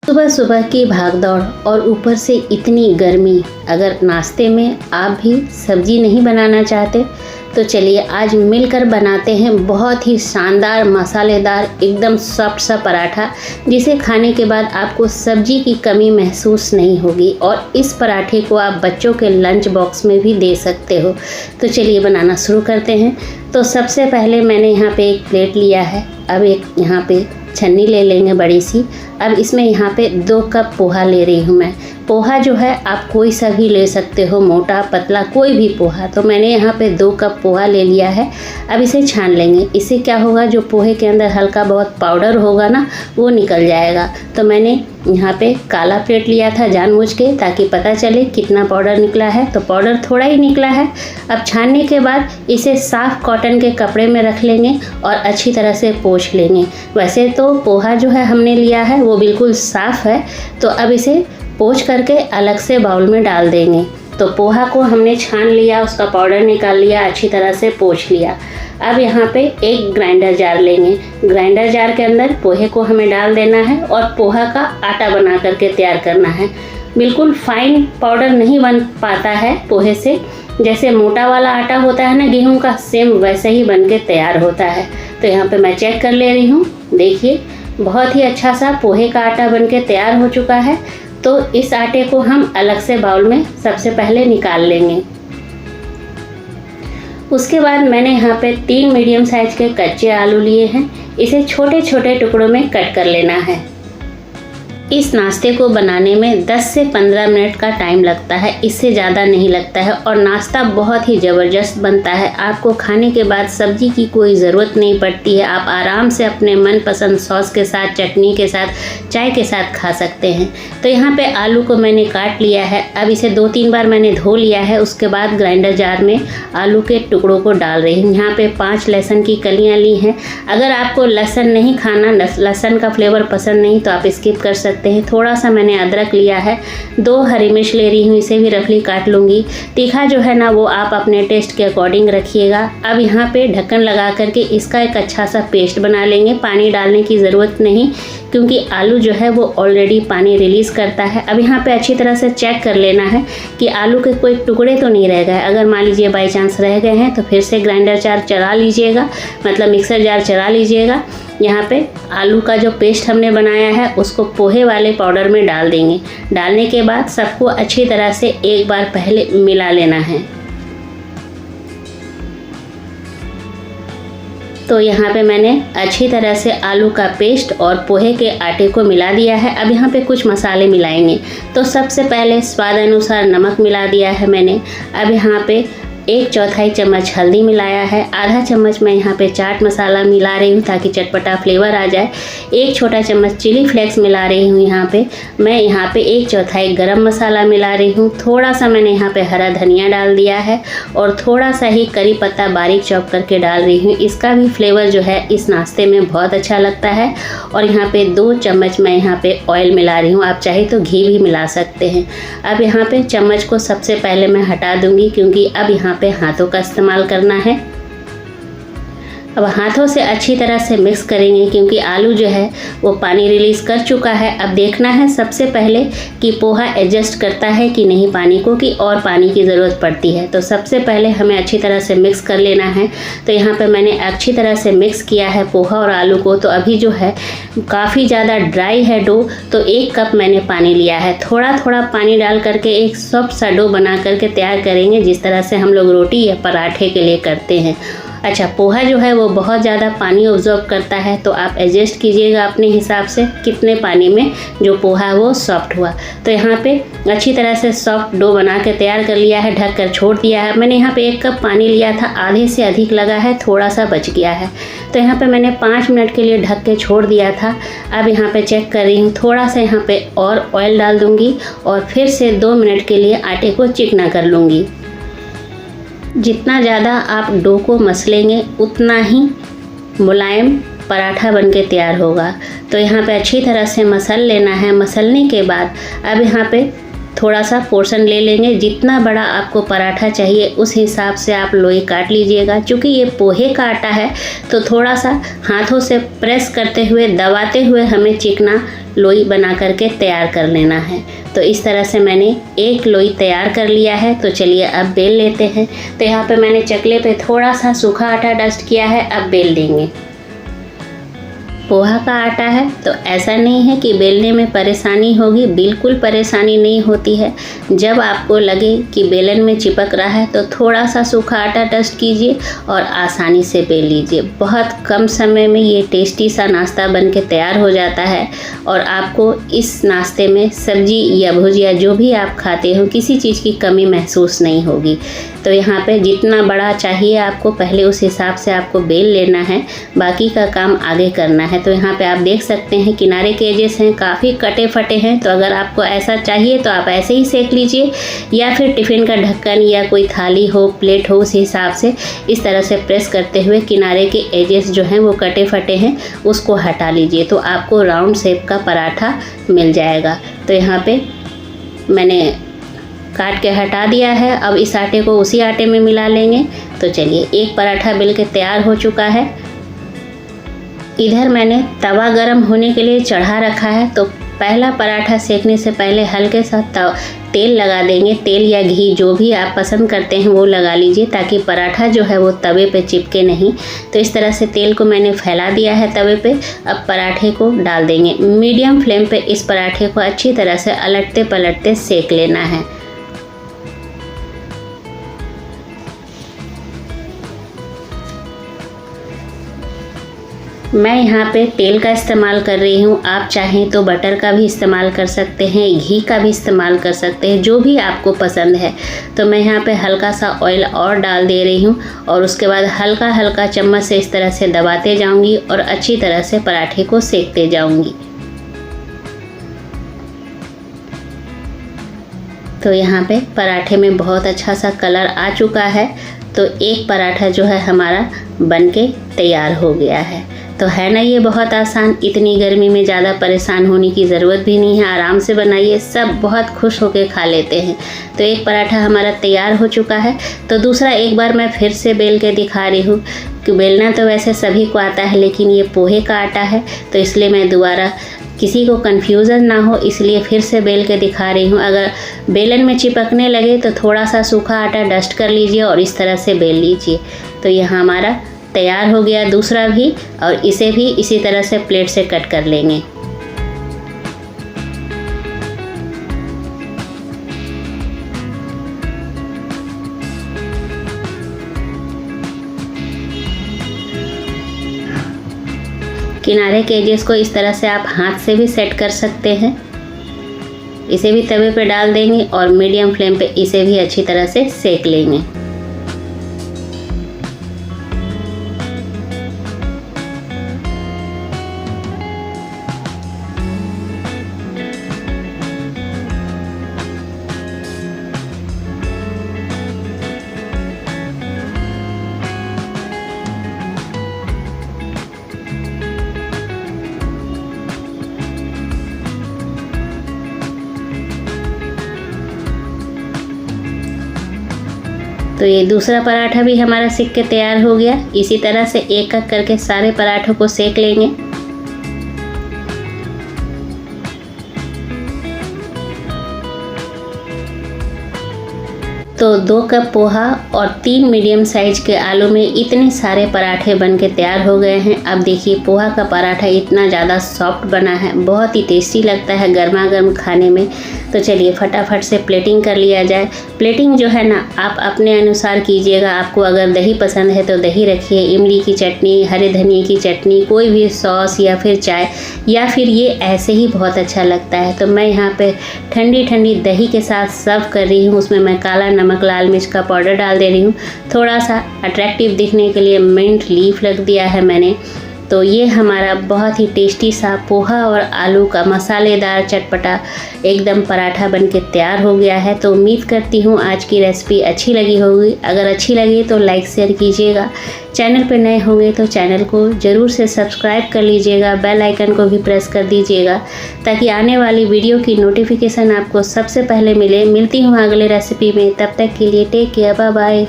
सुबह सुबह की भागदौड़ और ऊपर से इतनी गर्मी, अगर नाश्ते में आप भी सब्जी नहीं बनाना चाहते तो चलिए आज मिलकर बनाते हैं बहुत ही शानदार मसालेदार एकदम सॉफ्ट सा पराठा, जिसे खाने के बाद आपको सब्जी की कमी महसूस नहीं होगी। और इस पराठे को आप बच्चों के लंच बॉक्स में भी दे सकते हो। तो चलिए बनाना शुरू करते हैं। तो सबसे पहले मैंने यहाँ पे एक प्लेट लिया है। अब एक यहाँ पे छन्नी ले लेंगे बड़ी सी। अब इसमें यहाँ पे 2 कप पोहा ले रही हूँ मैं। पोहा जो है आप कोई सा भी ले सकते हो, मोटा पतला कोई भी पोहा। तो मैंने यहाँ पे 2 कप पोहा ले लिया है। अब इसे छान लेंगे। इससे क्या होगा, जो पोहे के अंदर हल्का बहुत पाउडर होगा ना, वो निकल जाएगा। तो मैंने यहाँ पे काला प्लेट लिया था जानबूझ के, ताकि पता चले कितना पाउडर निकला है। तो पाउडर थोड़ा ही निकला है। अब छानने के बाद इसे साफ़ कॉटन के कपड़े में रख लेंगे और अच्छी तरह से पोंछ लेंगे। वैसे तो पोहा जो है हमने लिया है वो बिल्कुल साफ़ है। तो अब इसे पोंछ करके अलग से बाउल में डाल देंगे। तो पोहा को हमने छान लिया, उसका पाउडर निकाल लिया, अच्छी तरह से पोंछ लिया। अब यहाँ पे एक ग्राइंडर जार लेंगे। ग्राइंडर जार के अंदर पोहे को हमें डाल देना है और पोहा का आटा बना करके तैयार करना है। बिल्कुल फाइन पाउडर नहीं बन पाता है पोहे से, जैसे मोटा वाला आटा होता है ना गेहूं का, सेम वैसे ही बन के तैयार होता है। तो यहाँ पे मैं चेक कर ले रही हूँ। देखिए बहुत ही अच्छा सा पोहे का आटा बन के तैयार हो चुका है। तो इस आटे को हम अलग से बाउल में सबसे पहले निकाल लेंगे। उसके बाद मैंने यहाँ पे 3 मीडियम साइज के कच्चे आलू लिए हैं। इसे छोटे छोटे टुकड़ों में कट कर लेना है। इस नाश्ते को बनाने में 10 से 15 मिनट का टाइम लगता है, इससे ज़्यादा नहीं लगता है। और नाश्ता बहुत ही ज़बरदस्त बनता है। आपको खाने के बाद सब्जी की कोई ज़रूरत नहीं पड़ती है। आप आराम से अपने मनपसंद सॉस के साथ, चटनी के साथ, चाय के साथ खा सकते हैं। तो यहाँ पे आलू को मैंने काट लिया है। अब इसे 2-3 बार मैंने धो लिया है। उसके बाद ग्राइंडर जार में आलू के टुकड़ों को डाल रही हूँ। यहाँ पे 5 लहसुन की कलियाँ ली हैं। अगर आपको लहसुन नहीं खाना, लहसुन का फ्लेवर पसंद नहीं, तो आप स्किप कर सकते हैं। थोड़ा सा मैंने अदरक लिया है। 2 हरी मिर्च ले रही हूँ, इसे भी रफली काट लूँगी। तीखा जो है ना वो आप अपने टेस्ट के अकॉर्डिंग रखिएगा। अब यहाँ पे ढक्कन लगा करके इसका एक अच्छा सा पेस्ट बना लेंगे। पानी डालने की ज़रूरत नहीं, क्योंकि आलू जो है वो ऑलरेडी पानी रिलीज़ करता है। अब यहाँ पे अच्छी तरह से चेक कर लेना है कि आलू के कोई टुकड़े तो नहीं रह गए। अगर मान लीजिए बाई चांस रह गए हैं तो फिर से ग्राइंडर जार चला लीजिएगा, मतलब मिक्सर जार चला लीजिएगा। यहाँ पे आलू का जो पेस्ट हमने बनाया है उसको पोहे वाले पाउडर में डाल देंगे। डालने के बाद सबको अच्छी तरह से एक बार पहले मिला लेना है। तो यहाँ पे मैंने अच्छी तरह से आलू का पेस्ट और पोहे के आटे को मिला दिया है। अब यहाँ पे कुछ मसाले मिलाएंगे। तो सबसे पहले स्वाद अनुसार नमक मिला दिया है मैंने। अब यहाँ पे 1/4 चम्मच हल्दी मिलाया है। आधा चम्मच मैं यहाँ पे चाट मसाला मिला रही हूँ ताकि चटपटा फ्लेवर आ जाए। 1 छोटा चम्मच चिली फ्लेक्स मिला रही हूँ। यहाँ पे मैं यहाँ पे 1/4 गरम मसाला मिला रही हूँ। थोड़ा सा मैंने यहाँ पे हरा धनिया डाल दिया है और थोड़ा सा ही करी पत्ता बारीक चॉप करके डाल रही हूँ। इसका भी फ्लेवर जो है इस नाश्ते में बहुत अच्छा लगता है। और यहाँ पे 2 चम्मच मैं यहाँ पे ऑयल मिला रही हूँ। आप चाहे तो घी भी मिला सकते हैं। अब यहाँ पे चम्मच को सबसे पहले मैं हटा दूँगी, क्योंकि अब यहाँ पे हाथों का इस्तेमाल करना है। अब हाथों से अच्छी तरह से मिक्स करेंगे, क्योंकि आलू जो है वो पानी रिलीज़ कर चुका है। अब देखना है सबसे पहले कि पोहा एडजस्ट करता है कि नहीं पानी को, कि और पानी की ज़रूरत पड़ती है। तो सबसे पहले हमें अच्छी तरह से मिक्स कर लेना है। तो यहाँ पे मैंने अच्छी तरह से मिक्स किया है पोहा और आलू को। तो अभी जो है काफ़ी ज़्यादा ड्राई है डो, तो 1 कप मैंने पानी लिया है। थोड़ा थोड़ा पानी डाल करके एक सॉफ्ट सा डो बना करके तैयार करेंगे, जिस तरह से हम लोग रोटी या पराठे के लिए करते हैं। अच्छा, पोहा जो है वो बहुत ज़्यादा पानी ऑब्जॉर्व करता है, तो आप एडजस्ट कीजिएगा अपने हिसाब से कितने पानी में जो पोहा वो सॉफ्ट हुआ। तो यहाँ पे अच्छी तरह से सॉफ्ट डो बना के तैयार कर लिया है, ढक कर छोड़ दिया है। मैंने यहाँ पे 1 कप पानी लिया था, आधे से अधिक लगा है, थोड़ा सा बच गया है। तो यहाँ पे मैंने 5 मिनट के लिए ढक के छोड़ दिया था। अब यहाँ पे चेक कर रही हूँ, थोड़ा सा यहाँ पे और ऑयल डाल दूँगी और फिर से 2 मिनट के लिए आटे को चिकना कर लूँगी। जितना ज़्यादा आप डो को मसलेंगे उतना ही मुलायम पराठा बनके तैयार होगा। तो यहाँ पे अच्छी तरह से मसल लेना है। मसलने के बाद अब यहाँ पे थोड़ा सा पोर्शन ले लेंगे। जितना बड़ा आपको पराठा चाहिए उस हिसाब से आप लोई काट लीजिएगा। क्योंकि ये पोहे का आटा है तो थोड़ा सा हाथों से प्रेस करते हुए, दबाते हुए हमें चिकना लोई बना करके तैयार कर लेना है। तो इस तरह से मैंने एक लोई तैयार कर लिया है। तो चलिए अब बेल लेते हैं। तो यहाँ पे मैंने चकले पे थोड़ा सा सूखा आटा डस्ट किया है, अब बेल देंगे। पोहा का आटा है तो ऐसा नहीं है कि बेलने में परेशानी होगी, बिल्कुल परेशानी नहीं होती है। जब आपको लगे कि बेलन में चिपक रहा है तो थोड़ा सा सूखा आटा डस्ट कीजिए और आसानी से बेल लीजिए। बहुत कम समय में ये टेस्टी सा नाश्ता बन के तैयार हो जाता है और आपको इस नाश्ते में सब्जी या भुजिया जो भी आप खाते हो किसी चीज़ की कमी महसूस नहीं होगी। तो यहाँ पे जितना बड़ा चाहिए आपको पहले उस हिसाब से आपको बेल लेना है, बाकी का काम आगे करना है। तो यहाँ पे आप देख सकते हैं किनारे के एजेस हैं काफ़ी कटे फटे हैं। तो अगर आपको ऐसा चाहिए तो आप ऐसे ही सेक लीजिए, या फिर टिफ़िन का ढक्कन या कोई थाली हो, प्लेट हो, उस हिसाब से इस तरह से प्रेस करते हुए किनारे के एजेस जो हैं वो कटे फटे हैं उसको हटा लीजिए। तो आपको राउंड शेप का पराठा मिल जाएगा। तो यहाँ पे मैंने काट के हटा दिया है। अब इस आटे को उसी आटे में मिला लेंगे। तो चलिए एक पराठा बेल के तैयार हो चुका है। इधर मैंने तवा गरम होने के लिए चढ़ा रखा है। तो पहला पराठा सेकने से पहले हल्के सा तेल लगा देंगे। तेल या घी जो भी आप पसंद करते हैं वो लगा लीजिए, ताकि पराठा जो है वो तवे पे चिपके नहीं। तो इस तरह से तेल को मैंने फैला दिया है तवे पे। अब पराठे को डाल देंगे। मीडियम फ्लेम पे इस पराठे को अच्छी तरह से अलटते पलटते सेक लेना है। मैं यहाँ पे तेल का इस्तेमाल कर रही हूँ, आप चाहें तो बटर का भी इस्तेमाल कर सकते हैं, घी का भी इस्तेमाल कर सकते हैं, जो भी आपको पसंद है। तो मैं यहाँ पे हल्का सा ऑयल और डाल दे रही हूँ और उसके बाद हल्का हल्का चम्मच से इस तरह से दबाते जाऊँगी और अच्छी तरह से पराठे को सेकते जाऊँगी। तो यहाँ पे पराठे में बहुत अच्छा सा कलर आ चुका है। तो एक पराठा जो है हमारा बनके तैयार हो गया है। तो है ना ये बहुत आसान। इतनी गर्मी में ज़्यादा परेशान होने की ज़रूरत भी नहीं है, आराम से बनाइए, सब बहुत खुश होकर खा लेते हैं। तो एक पराठा हमारा तैयार हो चुका है। तो दूसरा एक बार मैं फिर से बेल के दिखा रही हूँ कि बेलना तो वैसे सभी को आता है, लेकिन ये पोहे का आटा है तो इसलिए मैं दोबारा किसी को कन्फ्यूज़न ना हो इसलिए फिर से बेल के दिखा रही हूँ। अगर बेलन में चिपकने लगे तो थोड़ा सा सूखा आटा डस्ट कर लीजिए और इस तरह से बेल लीजिए। तो यह हमारा तैयार हो गया दूसरा भी, और इसे भी इसी तरह से प्लेट से कट कर लेंगे। किनारे के एजेस को इस तरह से आप हाथ से भी सेट कर सकते हैं। इसे भी तवे पे डाल देंगे और मीडियम फ्लेम पे इसे भी अच्छी तरह से सेक लेंगे। तो ये दूसरा पराठा भी हमारा सेक के तैयार हो गया। इसी तरह से एक एक करके सारे पराठों को सेक लेंगे। तो 2 कप पोहा और 3 मीडियम साइज के आलू में इतने सारे पराठे बन के तैयार हो गए हैं। अब देखिए पोहा का पराठा इतना ज़्यादा सॉफ्ट बना है, बहुत ही टेस्टी लगता है गर्मा गर्म खाने में। तो चलिए फटाफट से प्लेटिंग कर लिया जाए। प्लेटिंग जो है ना आप अपने अनुसार कीजिएगा। आपको अगर दही पसंद है तो दही रखिए, इमली की चटनी, हरे धनिए की चटनी, कोई भी सॉस या फिर चाय, या फिर ये ऐसे ही बहुत अच्छा लगता है। तो मैं यहाँ पे ठंडी ठंडी दही के साथ सर्व कर रही हूँ। उसमें मैं काला नमक, लाल मिर्च का पाउडर डाल दे रही हूँ। थोड़ा सा अट्रैक्टिव दिखने के लिए मिंट लीफ रख दिया है मैंने। तो ये हमारा बहुत ही टेस्टी सा पोहा और आलू का मसालेदार चटपटा एकदम पराठा बन के तैयार हो गया है। तो उम्मीद करती हूँ आज की रेसिपी अच्छी लगी होगी। अगर अच्छी लगी तो लाइक शेयर कीजिएगा। चैनल पर नए होंगे तो चैनल को ज़रूर से सब्सक्राइब कर लीजिएगा। बेल आइकन को भी प्रेस कर दीजिएगा ताकि आने वाली वीडियो की नोटिफिकेशन आपको सबसे पहले मिले। मिलती हूँ अगले रेसिपी में, तब तक के लिए टेक केयर, बाय बाय।